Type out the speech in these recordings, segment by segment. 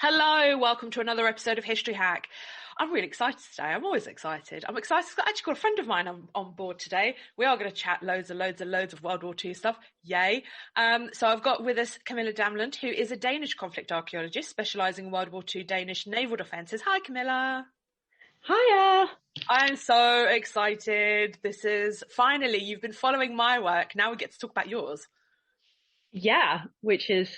Hello, welcome to another episode of History Hack. I'm really excited today. I'm always excited. I'm excited because I actually got a friend of mine on board today. We are going to chat loads of World War II stuff. Yay. So I've got with us Camilla Damlund, who is a Danish conflict archaeologist specialising in World War II Danish naval defences. Hi, Camilla. Hiya. I'm so excited. This is finally, you've been following my work. Now we get to talk about yours. Yeah, which is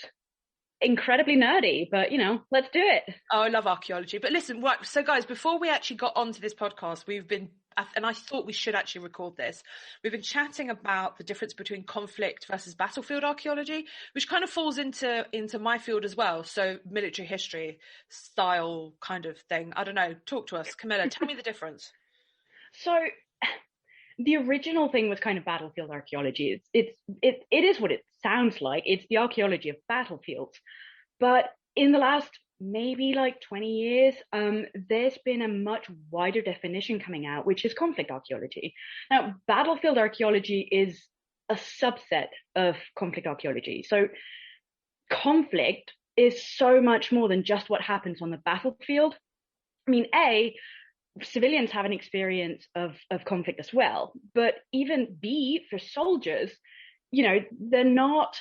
incredibly nerdy, but let's do it. Oh, I love archaeology. But listen, right, so guys, before we actually got onto this podcast, and I thought we should actually record this, we've been chatting about the difference between conflict versus battlefield archaeology, which kind of falls into my field as well. So military history style kind of thing. I don't know. Talk to us. Camilla, tell me the difference. So the original thing was kind of battlefield archaeology. It is what it sounds like. It's the archaeology of battlefields. But in the last maybe like 20 years, there's been a much wider definition coming out, which is conflict archaeology. Now, battlefield archaeology is a subset of conflict archaeology. So conflict is so much more than just what happens on the battlefield. I mean, civilians have an experience of conflict as well, but even B, for soldiers, they're not,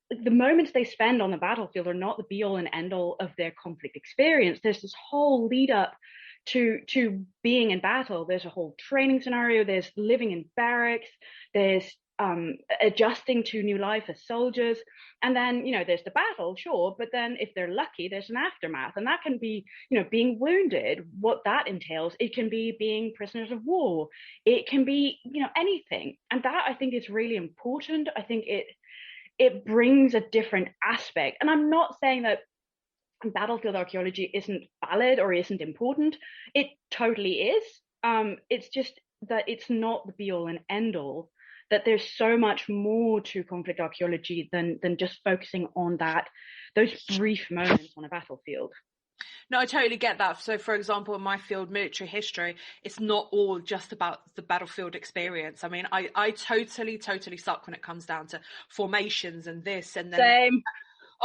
the moments they spend on the battlefield are not the be all and end all of their conflict experience. There's this whole lead up to being in battle. There's a whole training scenario. There's living in barracks. There's adjusting to new life as soldiers. And then, there's the battle, sure. But then if they're lucky, there's an aftermath. And that can be, being wounded, what that entails. It can be being prisoners of war. It can be, anything. And that I think is really important. I think it brings a different aspect. And I'm not saying that battlefield archaeology isn't valid or isn't important. It totally is. It's just that it's not the be all and end all, that there's so much more to conflict archaeology than just focusing on those brief moments on a battlefield. No, I totally get that. So, for example, in my field, military history, it's not all just about the battlefield experience. I mean, I totally suck when it comes down to formations and this and then. Same.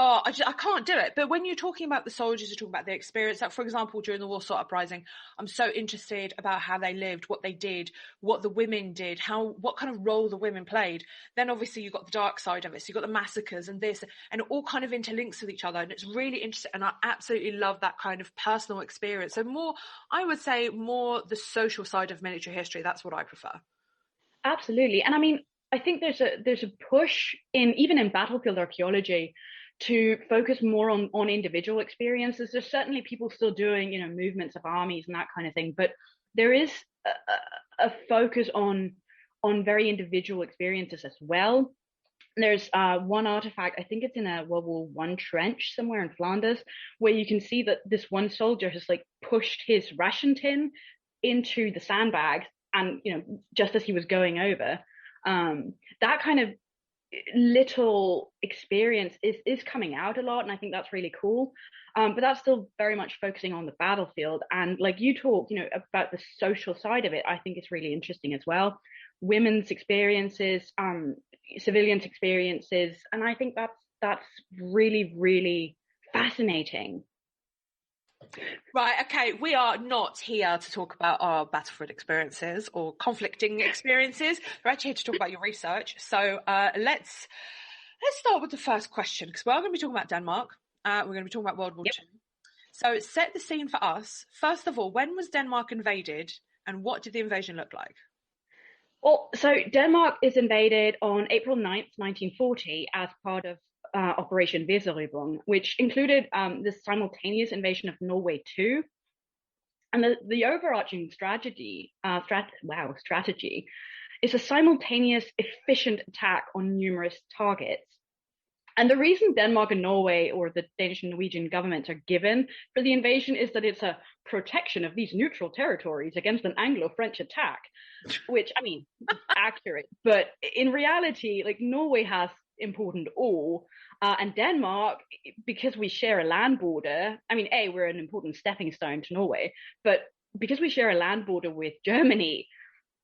Oh, I can't do it. But when you're talking about the soldiers, you're talking about their experience. Like, for example, during the Warsaw Uprising, I'm so interested about how they lived, what they did, what the women did, what kind of role the women played. Then obviously you've got the dark side of it. So you've got the massacres and this, and it all kind of interlinks with each other. And it's really interesting. And I absolutely love that kind of personal experience. So I would say more the social side of military history. That's what I prefer. Absolutely. And I mean, I think there's a push even in battlefield archaeology to focus more on individual experiences. There's certainly people still doing, movements of armies and that kind of thing, but there is a focus on very individual experiences as well. There's one artifact, I think it's in a World War I trench somewhere in Flanders, where you can see that this one soldier has pushed his ration tin into the sandbags, and just as he was going over, that kind of little experience is coming out a lot, and I think that's really cool, but that's still very much focusing on the battlefield. And like you talk about the social side of it, I think it's really interesting as well. Women's experiences, civilians' experiences, and I think that's really, really fascinating. Right, okay, we are not here to talk about our battlefield experiences or conflicting experiences. We're actually here to talk about your research. So let's start with the first question, because we're going to be talking about Denmark. We're going to be talking about World War II. So set the scene for us. First of all, when was Denmark invaded, and what did the invasion look like? Well, so Denmark is invaded on April 9th, 1940, as part of Operation Weserübung, which included the simultaneous invasion of Norway too. And the overarching strategy is a simultaneous, efficient attack on numerous targets. And the reason Denmark and Norway, or the Danish and Norwegian governments, are given for the invasion is that it's a protection of these neutral territories against an Anglo-French attack, which, I mean, accurate. But in reality, Norway has important ore, and Denmark, because we share a land border, I mean, we're an important stepping stone to Norway, but because we share a land border with Germany,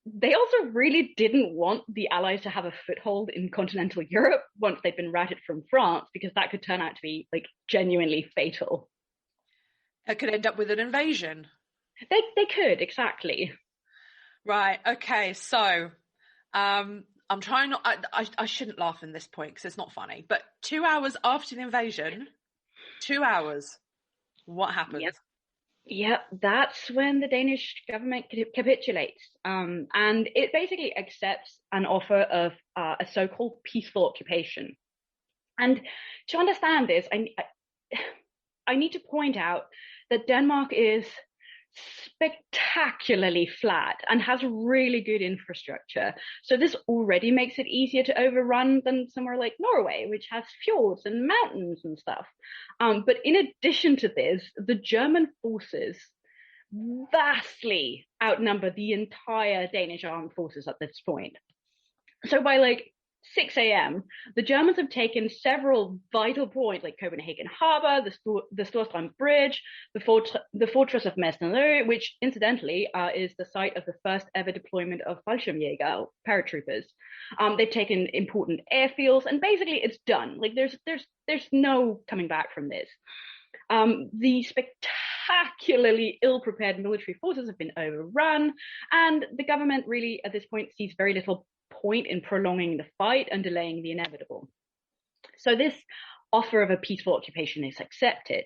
they also really didn't want the Allies to have a foothold in continental Europe once they'd been routed from France, because that could turn out to be genuinely fatal. It could end up with an invasion. They could, exactly. Right. Okay. So, I'm trying not. I shouldn't laugh in this point because it's not funny. But 2 hours after the invasion, 2 hours. What happens? Yep. Yep, that's when the Danish government capitulates, and it basically accepts an offer of a so-called peaceful occupation. And to understand this, I need to point out that Denmark is spectacularly flat and has really good infrastructure. So this already makes it easier to overrun than somewhere like Norway, which has fjords and mountains and stuff. But in addition to this, the German forces vastly outnumber the entire Danish armed forces at this point. So by like 6 a.m., the Germans have taken several vital points like Copenhagen Harbour, the Storstrøm Bridge, the fortress of Masnedø, which incidentally is the site of the first ever deployment of Fallschirmjäger paratroopers. They've taken important airfields, and basically it's done. Like there's no coming back from this. The spectacularly ill-prepared military forces have been overrun, and the government really at this point sees very little point in prolonging the fight and delaying the inevitable. So this offer of a peaceful occupation is accepted.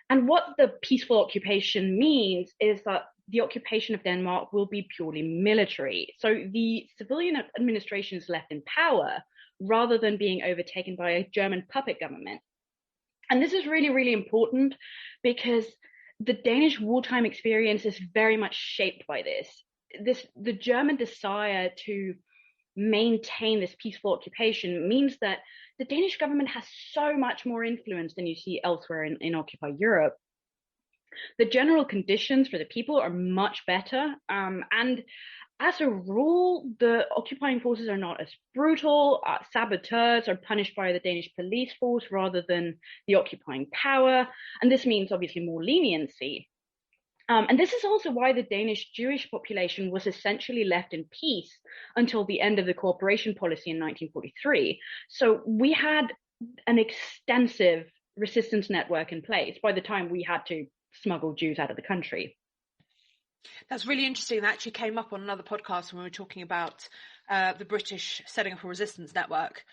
And what the peaceful occupation means is that the occupation of Denmark will be purely military. So the civilian administration is left in power rather than being overtaken by a German puppet government. And this is really, really important because the Danish wartime experience is very much shaped by this. The German desire to maintain this peaceful occupation means that the Danish government has so much more influence than you see elsewhere in occupied Europe. The general conditions for the people are much better, and as a rule, the occupying forces are not as brutal. Saboteurs are punished by the Danish police force rather than the occupying power, and this means obviously more leniency. And this is also why the Danish Jewish population was essentially left in peace until the end of the cooperation policy in 1943. So we had an extensive resistance network in place by the time we had to smuggle Jews out of the country. That's really interesting. That actually came up on another podcast when we were talking about the British setting up a resistance network.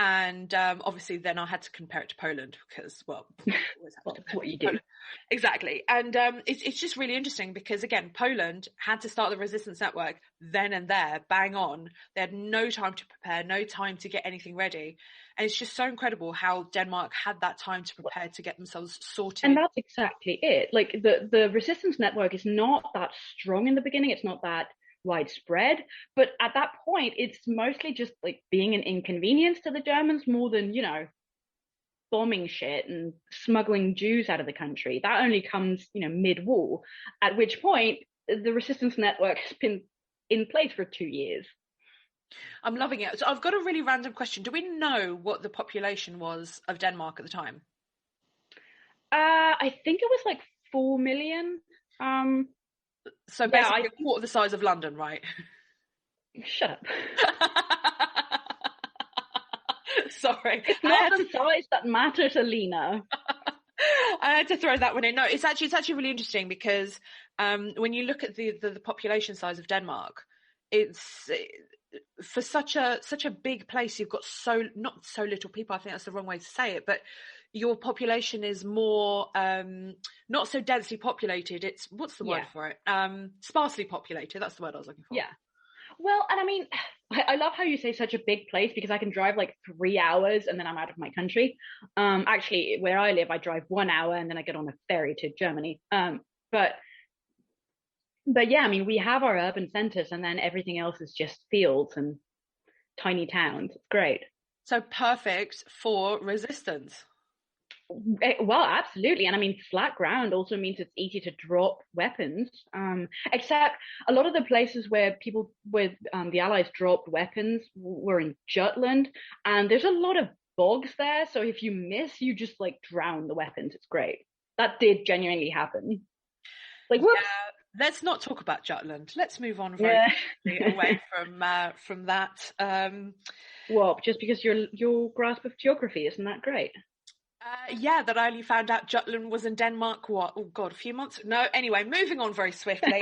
And obviously then I had to compare it to Poland because, well, that's what you do. Poland. Exactly. And it's just really interesting because, again, Poland had to start the resistance network then and there, bang on. They had no time to prepare, no time to get anything ready. And it's just so incredible how Denmark had that time to prepare to get themselves sorted. And that's exactly it. Like the resistance network is not that strong in the beginning. It's not that widespread, but at that point it's mostly just like being an inconvenience to the Germans more than, you know, bombing shit and smuggling Jews out of the country. That only comes, you know, mid-war, at which point the resistance network has been in place for 2 years. I'm loving it. So I've got a really random question. Do we know what the population was of Denmark at the time? I think it was like 4 million. So basically a quarter the size of London, right? Shut up. Sorry. It's not the size that matters, Alina. I had to throw that one in. No, it's actually really interesting because when you look at the population size of Denmark, it's for such a big place, you've got not so little people. I think that's the wrong way to say it, but your population is more not so densely populated. It's what's the word for it? Sparsely populated. That's the word I was looking for. Yeah. Well, and I mean, I love how you say such a big place because I can drive like 3 hours and then I'm out of my country. Actually, where I live, I drive 1 hour and then I get on a ferry to Germany. But yeah, I mean, we have our urban centers and then everything else is just fields and tiny towns. It's great. So perfect for resistance. Well, absolutely. And I mean, flat ground also means it's easy to drop weapons. Except a lot of the places where the Allies dropped weapons were in Jutland, and there's a lot of bogs there. So if you miss, you just like drown the weapons. It's great. That did genuinely happen. Like, whoops. Yeah, let's not talk about Jutland. Let's move on very quickly away from that. Well, just because your grasp of geography isn't that great? Yeah, that I only found out Jutland was in Denmark, what, oh God, a few months? No, anyway, moving on very swiftly.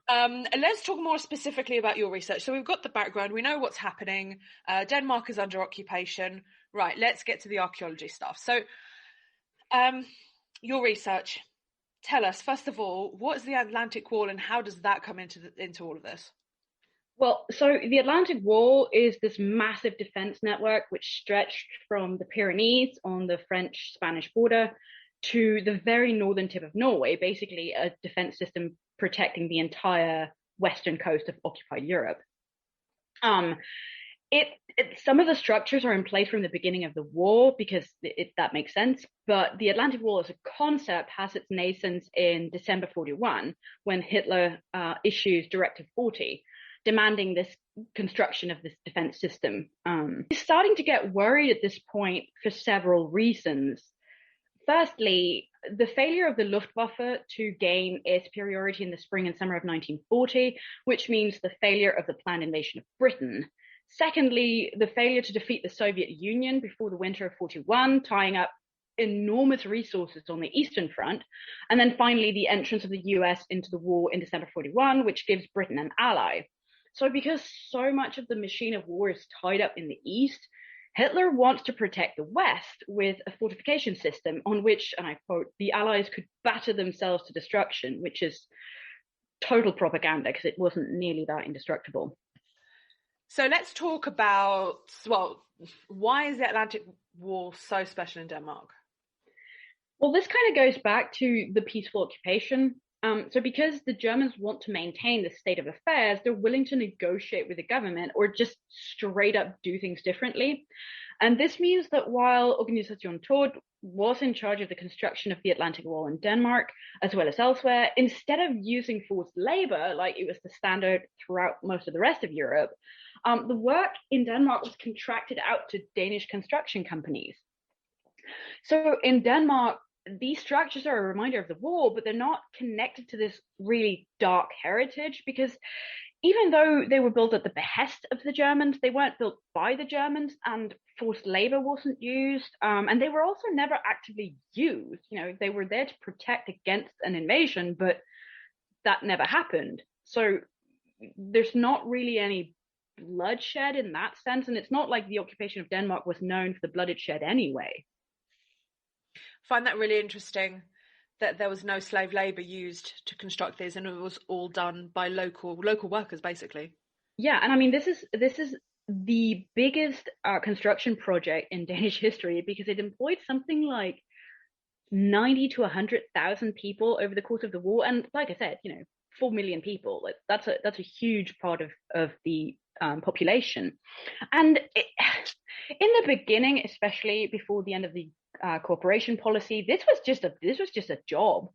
Let's talk more specifically about your research. So we've got the background, we know what's happening. Denmark is under occupation. Right, let's get to the archaeology stuff. So your research, tell us, first of all, what is the Atlantic Wall and how does that come into all of this? Well, so the Atlantic Wall is this massive defense network which stretched from the Pyrenees on the French-Spanish border to the very northern tip of Norway, basically a defense system protecting the entire western coast of occupied Europe. Some of the structures are in place from the beginning of the war because that makes sense. But the Atlantic Wall as a concept has its nascence in December 41 when Hitler issues Directive 40, demanding this construction of this defense system. He's starting to get worried at this point for several reasons. Firstly, the failure of the Luftwaffe to gain air superiority in the spring and summer of 1940, which means the failure of the planned invasion of Britain. Secondly, the failure to defeat the Soviet Union before the winter of 41, tying up enormous resources on the Eastern Front. And then finally, the entrance of the US into the war in December 41, which gives Britain an ally. So because so much of the machine of war is tied up in the East, Hitler wants to protect the West with a fortification system on which, and I quote, the Allies could batter themselves to destruction, which is total propaganda because it wasn't nearly that indestructible. So let's talk about, well, why is the Atlantic Wall so special in Denmark? Well, this kind of goes back to the peaceful occupation. So because the Germans want to maintain the state of affairs, they're willing to negotiate with the government or just straight up do things differently. And this means that while Organisation Tod was in charge of the construction of the Atlantic Wall in Denmark, as well as elsewhere, instead of using forced labor, like it was the standard throughout most of the rest of Europe, the work in Denmark was contracted out to Danish construction companies. So in Denmark, these structures are a reminder of the war, but they're not connected to this really dark heritage because even though they were built at the behest of the Germans, they weren't built by the Germans and forced labor wasn't used. And they were also never actively used. You know, they were there to protect against an invasion, but that never happened. So there's not really any bloodshed in that sense. And it's not like the occupation of Denmark was known for the blood it shed anyway. Find that really interesting that there was no slave labor used to construct these and it was all done by local workers basically. Yeah, and I mean this is the biggest construction project in Danish history because it employed something like 90 to 100,000 people over the course of the war, and like I said, 4 million people. That's a huge part of the population. And in the beginning, especially before the end of the cooperation policy, this was just a job.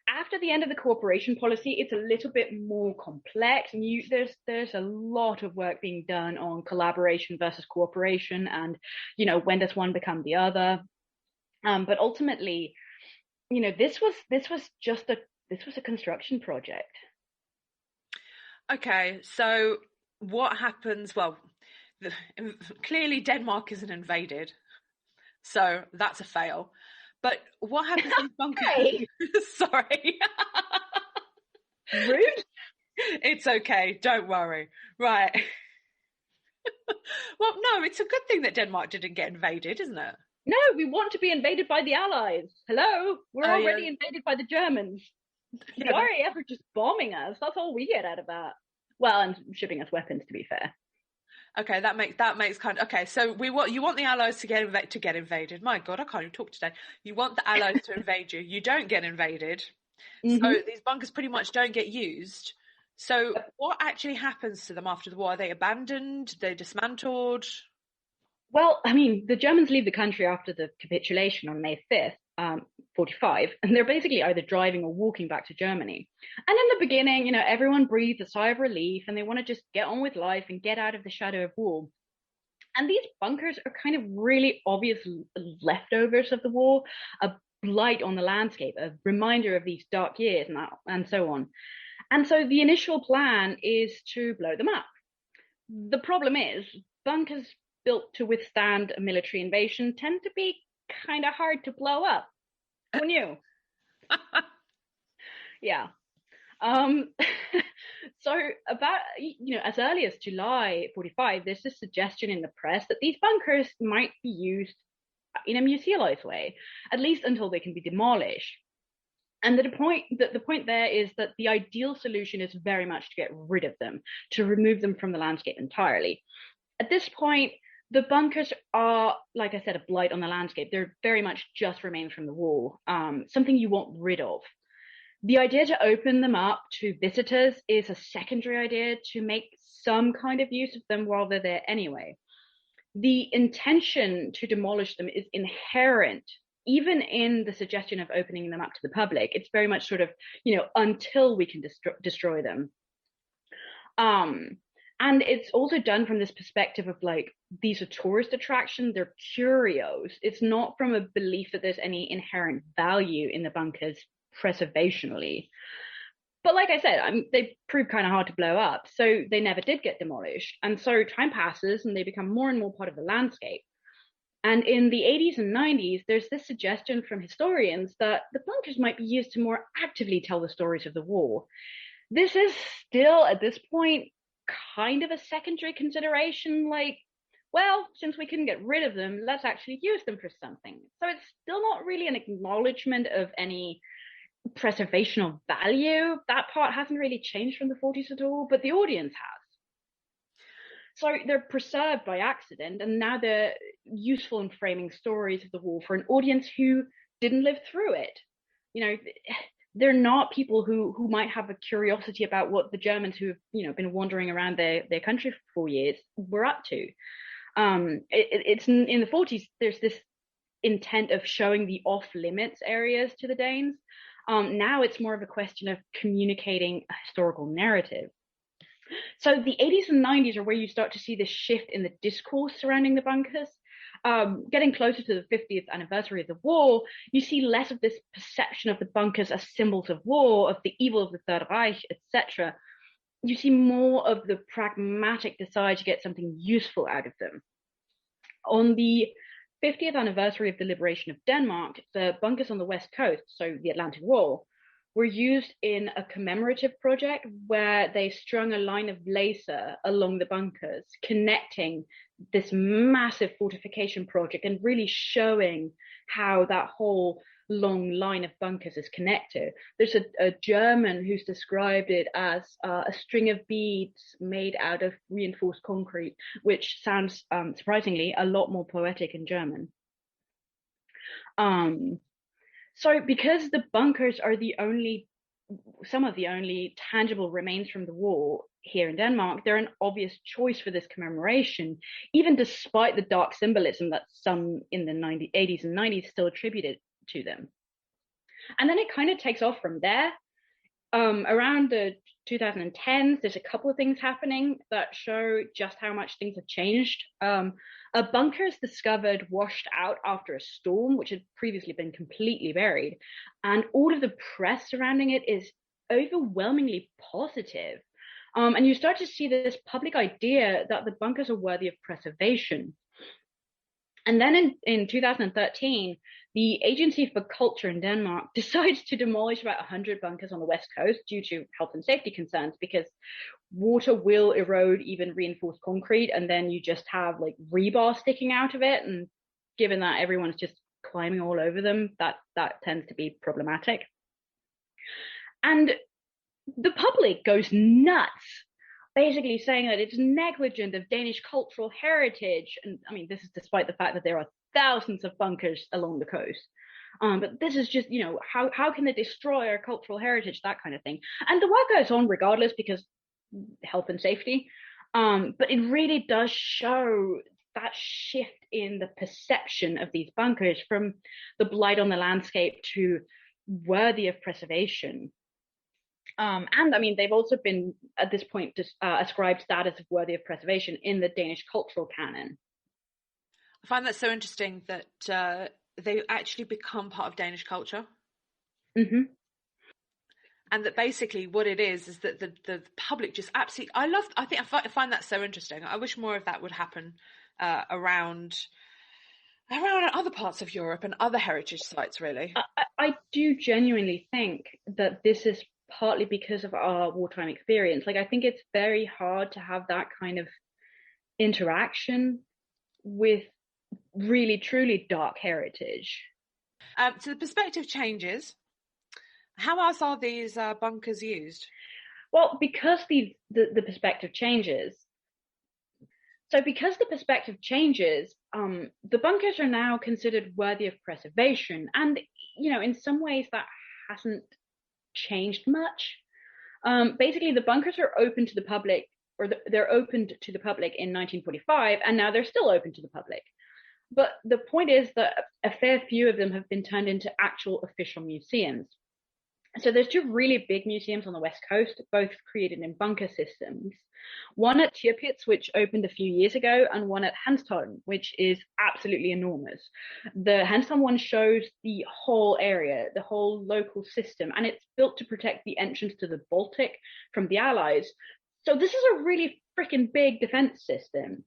After the end of the cooperation policy, it's a little bit more complex, and there's a lot of work being done on collaboration versus cooperation, and when does one become the other. But ultimately, this was a construction project. Okay, so what happens? Well, clearly Denmark isn't invaded. So that's a fail. But what happens in bunkers? Hey. Sorry. Rude? It's okay. Don't worry. Right. Well, no, it's a good thing that Denmark didn't get invaded, isn't it? No, we want to be invaded by the Allies. Hello? We're already invaded by the The RAF are just bombing us. That's all we get out of that. Well, and shipping us weapons, to be fair. Okay, that makes kind of okay. So you want the Allies to get invaded. My God, I can't even talk today. You want the Allies to invade you. You don't get invaded. Mm-hmm. So these bunkers pretty much don't get used. So what actually happens to them after the war? Are they abandoned? They're dismantled? Well, I mean, the Germans leave the country after the capitulation on May 5th, 45, and they're basically either driving or walking back to Germany. And in the beginning, everyone breathes a sigh of relief and they want to just get on with life and get out of the shadow of war. And these bunkers are kind of really obvious leftovers of the war, a blight on the landscape, a reminder of these dark years and so on. And so the initial plan is to blow them up. The problem is bunkers built to withstand a military invasion tend to be kind of hard to blow up. Who knew? Yeah. Um, so about, as early as July 45, there's this suggestion in the press that these bunkers might be used in a musealized way, at least until they can be demolished. And the point there is that the ideal solution is very much to get rid of them, to remove them from the landscape entirely. At this point, the bunkers are, like I said, a blight on the landscape. They're very much just remains from the war, something you want rid of. The idea to open them up to visitors is a secondary idea to make some kind of use of them while they're there anyway. The intention to demolish them is inherent, even in the suggestion of opening them up to the public. It's very much sort of, until we can destroy them. And it's also done from this perspective of like, these are tourist attractions, they're curios. It's not from a belief that there's any inherent value in the bunkers preservationally. But like I said, they proved kind of hard to blow up, so they never did get demolished. And so time passes and they become more and more part of the landscape. And in the 80s and 90s, there's this suggestion from historians that the bunkers might be used to more actively tell the stories of the war. This is still, at this point, kind of a secondary consideration, like, well, since we couldn't get rid of them, let's actually use them for something. So it's still not really an acknowledgement of any preservational value. That part hasn't really changed from the 40s at all, but the audience has. So they're preserved by accident, and now they're useful in framing stories of the war for an audience who didn't live through it. They're not people who might have a curiosity about what the Germans who have, been wandering around their country for 4 years were up to. It's in the 40s, there's this intent of showing the off-limits areas to the Danes. Now it's more of a question of communicating a historical narrative. So the 80s and 90s are where you start to see this shift in the discourse surrounding the bunkers. Getting closer to the 50th anniversary of the war, you see less of this perception of the bunkers as symbols of war, of the evil of the Third Reich, etc. You see more of the pragmatic desire to get something useful out of them. On the 50th anniversary of the liberation of Denmark, the bunkers on the west coast, so the Atlantic Wall, were used in a commemorative project where they strung a line of laser along the bunkers, connecting this massive fortification project and really showing how that whole long line of bunkers is connected. There's a German who's described it as a string of beads made out of reinforced concrete, which sounds surprisingly a lot more poetic in German. So because the bunkers are some of the only tangible remains from the war here in Denmark, they're an obvious choice for this commemoration, even despite the dark symbolism that some in the 80s and 90s still attributed to them. And then it kind of takes off from there. Around the 2010s, there's a couple of things happening that show just how much things have changed. A bunker is discovered washed out after a storm, which had previously been completely buried. And all of the press surrounding it is overwhelmingly positive. And you start to see this public idea that the bunkers are worthy of preservation. And then in 2013, the Agency for Culture in Denmark decides to demolish about 100 bunkers on the west coast due to health and safety concerns, because water will erode even reinforced concrete, and then you just have like rebar sticking out of it. And given that everyone's just climbing all over them, that tends to be problematic. And the public goes nuts, basically saying that it's negligent of Danish cultural heritage. And I mean, this is despite the fact that there are thousands of bunkers along the coast. But this is just, how can they destroy our cultural heritage, that kind of thing. And the work goes on regardless, because health and safety. But it really does show that shift in the perception of these bunkers from the blight on the landscape to worthy of preservation. And I mean, they've also been at this point ascribed status of worthy of preservation in the Danish cultural canon. I find that so interesting that they actually become part of Danish culture. Mm-hmm. And that basically what it is that the public just absolutely, I find that so interesting. I wish more of that would happen around around other parts of Europe and other heritage sites, really. I do genuinely think that this is partly because of our wartime experience. Like, I think it's very hard to have that kind of interaction with really, truly dark heritage. So the perspective changes. How else are these bunkers used? Well, because the perspective changes. So because the perspective changes, the bunkers are now considered worthy of preservation. And, in some ways that hasn't changed much. Basically, the bunkers are open to the public, or they're opened to the public in 1945, and now they're still open to the public. But the point is that a fair few of them have been turned into actual official museums. So there's two really big museums on the West Coast, both created in bunker systems. One at Tirpitz, which opened a few years ago, and one at Hanstholm, which is absolutely enormous. The Hanstholm one shows the whole area, the whole local system, and it's built to protect the entrance to the Baltic from the Allies. So this is a really freaking big defense system.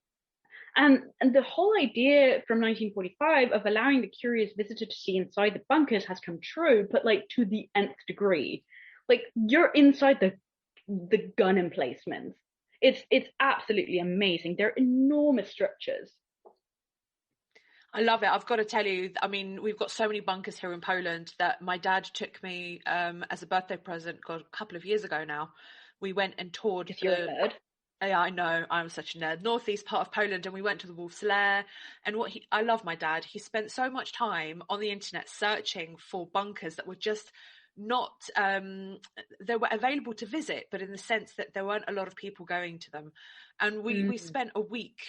And the whole idea from 1945 of allowing the curious visitor to see inside the bunkers has come true, but like to the nth degree. Like, you're inside the gun emplacements. It's absolutely amazing. They're enormous structures. I love it. I've got to tell you, I mean, we've got so many bunkers here in Poland that my dad took me as a birthday present, God, a couple of years ago now. We went and toured If you're a nerd. Yeah, I know. I'm such a nerd. Northeast part of Poland, and we went to the Wolf's Lair. And I love my dad. He spent so much time on the internet searching for bunkers that were just not they were available to visit, but in the sense that there weren't a lot of people going to them. And we spent a week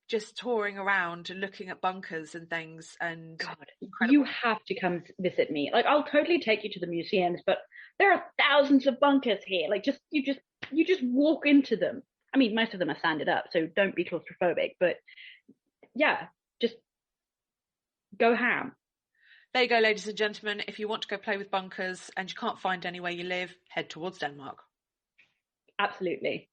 just touring around and looking at bunkers and things. And God, incredible. you have to come visit me. Like, I'll totally take you to the museums, but there are thousands of bunkers here. Like, you just walk into them. I mean, most of them are sanded up, so don't be claustrophobic. But yeah, just go ham. There you go, ladies and gentlemen. If you want to go play with bunkers and you can't find anywhere you live, head towards Denmark. Absolutely.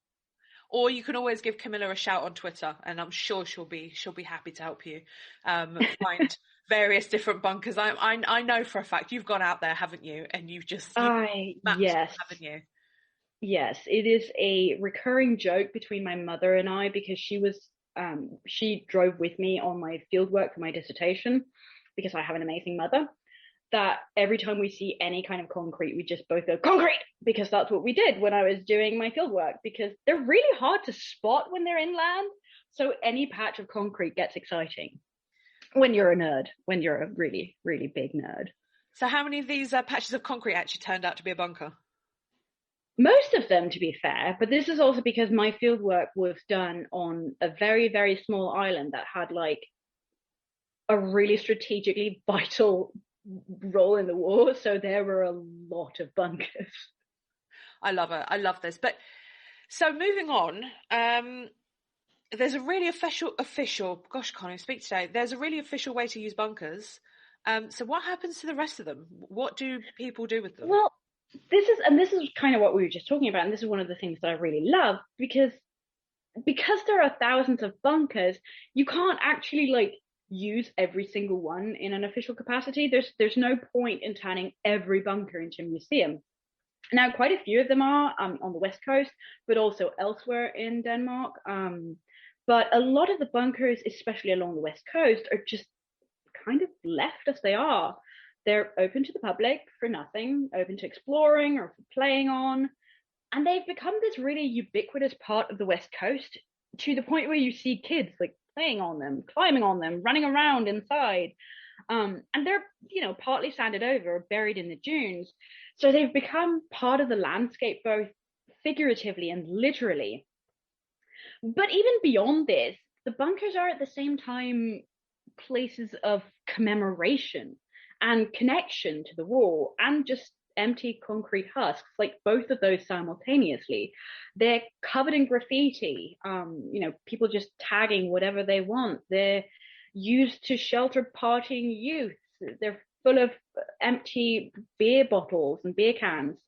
Or you can always give Camilla a shout on Twitter, and I'm sure she'll be happy to help you find various different bunkers. I know for a fact you've gone out there, haven't you? And you've yes, haven't you? Yes, it is a recurring joke between my mother and I, because she drove with me on my fieldwork for my dissertation, because I have an amazing mother, that every time we see any kind of concrete, we just both go, concrete, because that's what we did when I was doing my fieldwork, because they're really hard to spot when they're inland. So any patch of concrete gets exciting when you're a nerd, when you're a really, really big nerd. So how many of these patches of concrete actually turned out to be a bunker? Most of them, to be fair, but this is also because my fieldwork was done on a very, very small island that had like a really strategically vital role in the war. So there were a lot of bunkers. I love it. I love this. But so moving on, there's a really official, gosh, I can't even speak today. There's a really official way to use bunkers. So what happens to the rest of them? What do people do with them? Well, this is kind of what we were just talking about, and this is one of the things that I really love, because there are thousands of bunkers, you can't actually like use every single one in an official capacity. There's no point in turning every bunker into a museum. Now, quite a few of them are on the West Coast, but also elsewhere in Denmark. But a lot of the bunkers, especially along the West Coast, are just kind of left as they are. They're open to the public for nothing, open to exploring or for playing on. And they've become this really ubiquitous part of the West Coast, to the point where you see kids like playing on them, climbing on them, running around inside. And they're, partly sanded over, buried in the dunes. So they've become part of the landscape, both figuratively and literally. But even beyond this, the bunkers are at the same time places of commemoration and connection to the war, and just empty concrete husks, like both of those simultaneously. They're covered in graffiti, people just tagging whatever they want. They're used to shelter partying youth. They're full of empty beer bottles and beer cans.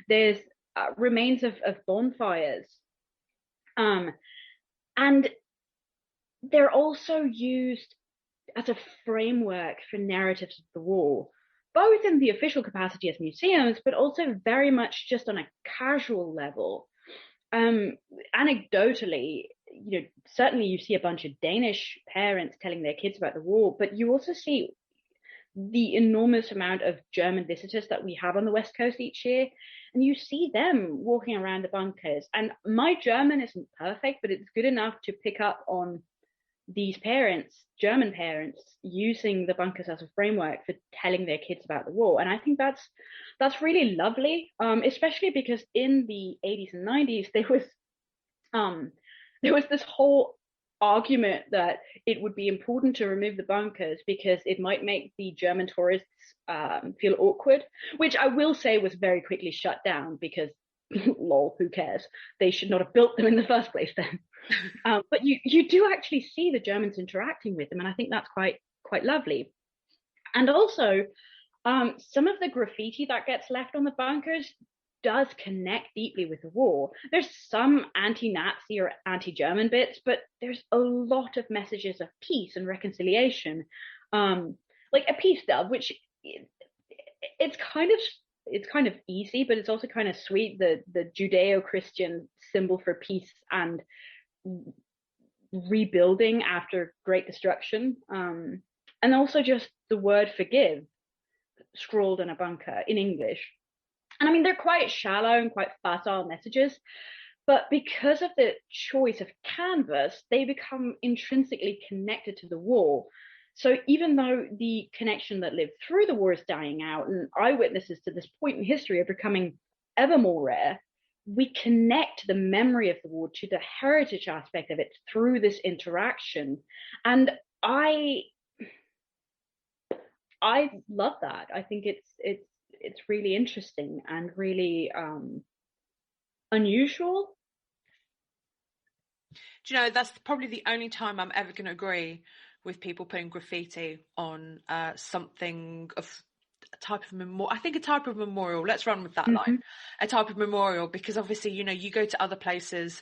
There's remains of bonfires. And they're also used as a framework for narratives of the war, both in the official capacity as museums, but also very much just on a casual level. Anecdotally, certainly you see a bunch of Danish parents telling their kids about the war, but you also see the enormous amount of German visitors that we have on the West Coast each year. And you see them walking around the bunkers. And my German isn't perfect, but it's good enough to pick up on these parents, German parents, using the bunkers as a framework for telling their kids about the war. And I think that's really lovely, especially because in the 80s and 90s, there was this whole argument that it would be important to remove the bunkers because it might make the German tourists feel awkward, which I will say was very quickly shut down because lol, who cares? They should not have built them in the first place then. But you do actually see the Germans interacting with them, and I think that's quite lovely. And also, some of the graffiti that gets left on the bunkers does connect deeply with the war. There's some anti-Nazi or anti-German bits, but there's a lot of messages of peace and reconciliation, like a peace dove, which it's kind of easy, but it's also kind of sweet. The Judeo-Christian symbol for peace and rebuilding after great destruction, and also just the word forgive scrawled in a bunker in English. And I mean, they're quite shallow and quite facile messages, but because of the choice of canvas, they become intrinsically connected to the war. So even though the connection that lived through the war is dying out, and eyewitnesses to this point in history are becoming ever more rare, we connect the memory of the war to the heritage aspect of it through this interaction. And I love that. I think it's really interesting and really unusual. Do you know, that's probably the only time I'm ever going to agree with people putting graffiti on something of a type of memorial. I think a type of memorial. Let's run with that line. A type of memorial, because obviously, you go to other places,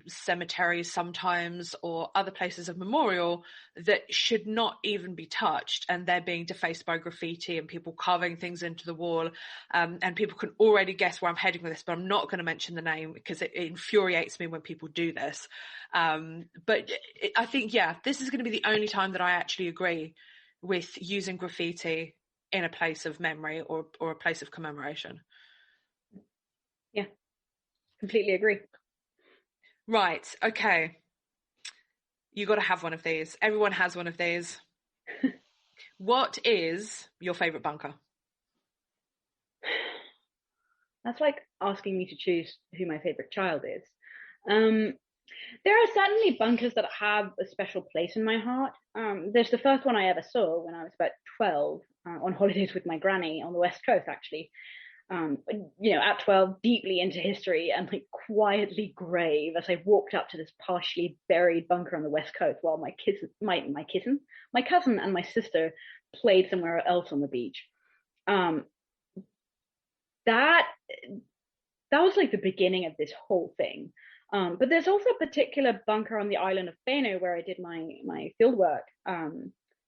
cemeteries sometimes, or other places of memorial that should not even be touched, and they're being defaced by graffiti and people carving things into the wall. And people can already guess where I'm heading with this, but I'm not going to mention the name because it infuriates me when people do this. But I think, this is going to be the only time that I actually agree with using graffiti in a place of memory or a place of commemoration. Yeah, completely agree. Right, okay. You got to have one of these. Everyone has one of these. What is your favourite bunker? That's like asking me to choose who my favourite child is. There are certainly bunkers that have a special place in my heart. There's the first one I ever saw when I was about 12 on holidays with my granny on the West Coast, actually. At 12, deeply into history and like quietly grave as I walked up to this partially buried bunker on the West Coast while my cousin and my sister played somewhere else on the beach. That was like the beginning of this whole thing. But there's also a particular bunker on the island of Fano where I did my fieldwork,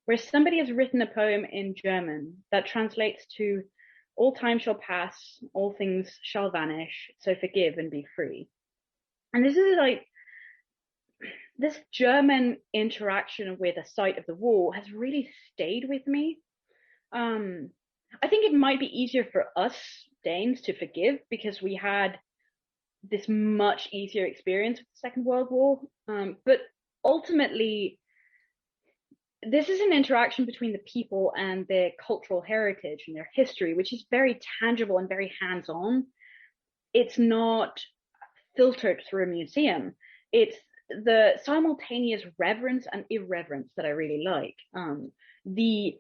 where somebody has written a poem in German that translates to "All time shall pass, all things shall vanish, so forgive and be free." And this is like, this German interaction with a site of the war has really stayed with me. I think it might be easier for us Danes to forgive because we had this much easier experience with the Second World War. But ultimately, this is an interaction between the people and their cultural heritage and their history, which is very tangible and very hands-on. It's not filtered through a museum. It's the simultaneous reverence and irreverence that I really like. The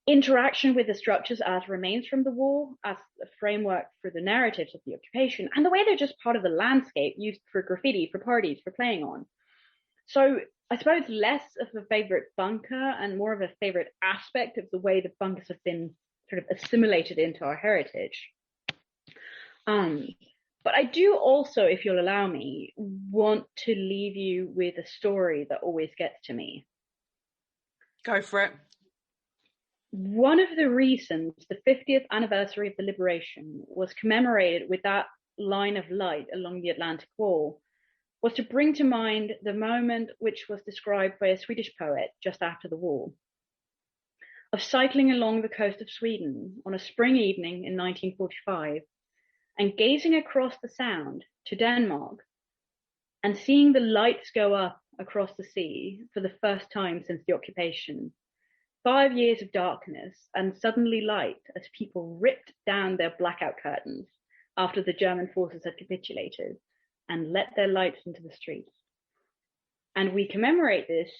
interaction with the structures as remains from the war, as a framework for the narratives of the occupation, and the way they're just part of the landscape used for graffiti, for parties, for playing on. So I suppose less of a favorite bunker and more of a favorite aspect of the way the bunkers have been sort of assimilated into our heritage. But I do also, if you'll allow me, want to leave you with a story that always gets to me. Go for it. One of the reasons the 50th anniversary of the liberation was commemorated with that line of light along the Atlantic Wall was to bring to mind the moment which was described by a Swedish poet just after the war, of cycling along the coast of Sweden on a spring evening in 1945 and gazing across the Sound to Denmark and seeing the lights go up across the sea for the first time since the occupation. 5 years of darkness and suddenly light as people ripped down their blackout curtains after the German forces had capitulated and let their lights into the streets. And we commemorate this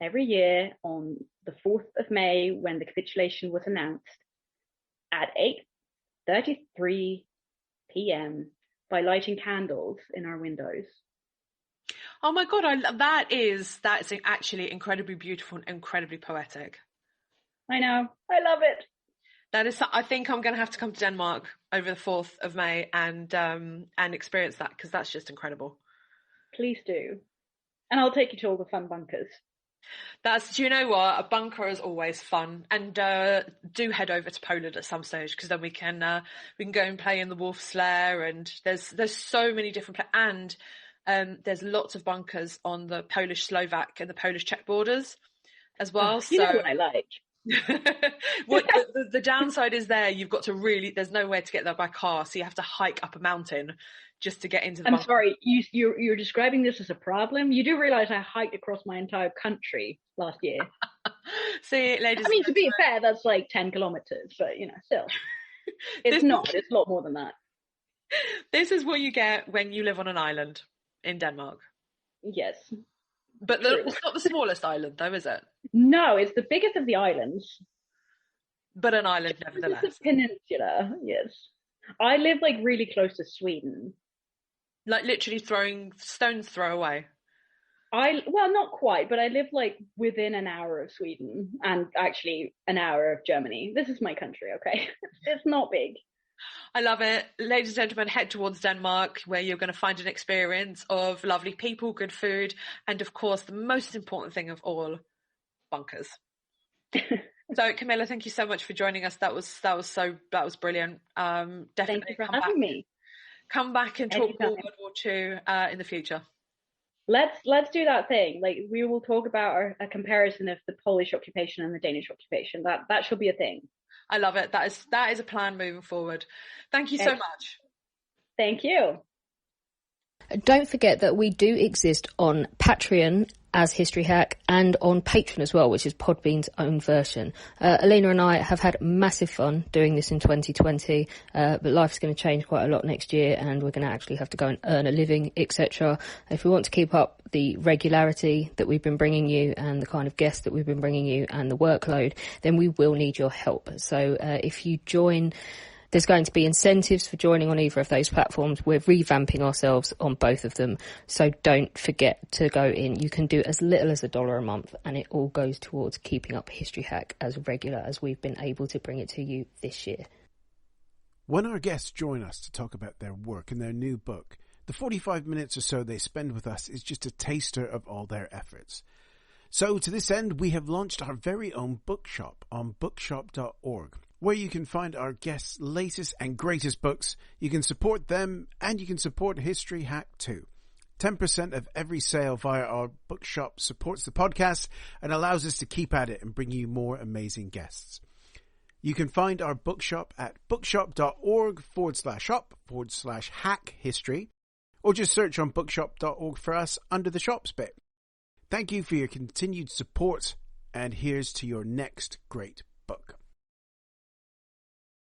every year on the 4th of May when the capitulation was announced at 8:33 p.m. by lighting candles in our windows. Oh my God, that's actually incredibly beautiful and incredibly poetic. I know, I love it. I think I'm going to have to come to Denmark over the 4th of May and experience that, because that's just incredible. Please do. And I'll take you to all the fun bunkers. Do you know what? A bunker is always fun, and do head over to Poland at some stage, because then we can go and play in the Wolf's Lair, and there's so many different and there's lots of bunkers on the Polish-Slovak and the Polish-Czech borders as well. You know what I like. The downside is you've got to there's no way to get there by car, so you have to hike up a mountain just to get into the bunker. Sorry, you're describing this as a problem. You do realize I hiked across my entire country last year. See, ladies, I mean, to be fair, that's like 10 kilometers, but still. It's a lot more than that. This is what you get when you live on an island in Denmark. Yes. But it's not the smallest island, though, is it? No, it's the biggest of the islands. But an island, nevertheless. It's a peninsula, yes. I live like really close to Sweden. Like literally stone's throw away. Well, not quite, but I live like within an hour of Sweden and actually an hour of Germany. This is my country, okay? It's not big. I love it. Ladies and gentlemen, head towards Denmark, where you're going to find an experience of lovely people, good food, and of course, the most important thing of all, bunkers. So, Camilla, thank you so much for joining us. That was brilliant. Definitely thank you for having me. Come back and talk World War II in the future. Let's do that thing. Like, we will talk about a comparison of the Polish occupation and the Danish occupation. That should be a thing. I love it. That is a plan moving forward. Thank you so much. Thank you. Don't forget that we do exist on Patreon as History Hack and on Patreon as well, which is Podbean's own version. Elena and I have had massive fun doing this in 2020, but life's going to change quite a lot next year and we're going to actually have to go and earn a living, etc. If we want to keep up the regularity that we've been bringing you and the kind of guests that we've been bringing you and the workload, then we will need your help. So if you join, there's going to be incentives for joining on either of those platforms. We're revamping ourselves on both of them. So don't forget to go in. You can do as little as $1 a month and it all goes towards keeping up History Hack as regular as we've been able to bring it to you this year. When our guests join us to talk about their work and their new book, the 45 minutes or so they spend with us is just a taster of all their efforts. So to this end, we have launched our very own bookshop on bookshop.org. where you can find our guests' latest and greatest books. You can support them and you can support History Hack too. 10% of every sale via our bookshop supports the podcast and allows us to keep at it and bring you more amazing guests. You can find our bookshop at bookshop.org/shop/hack history, or just search on bookshop.org for us under the shops bit. Thank you for your continued support, and here's to your next great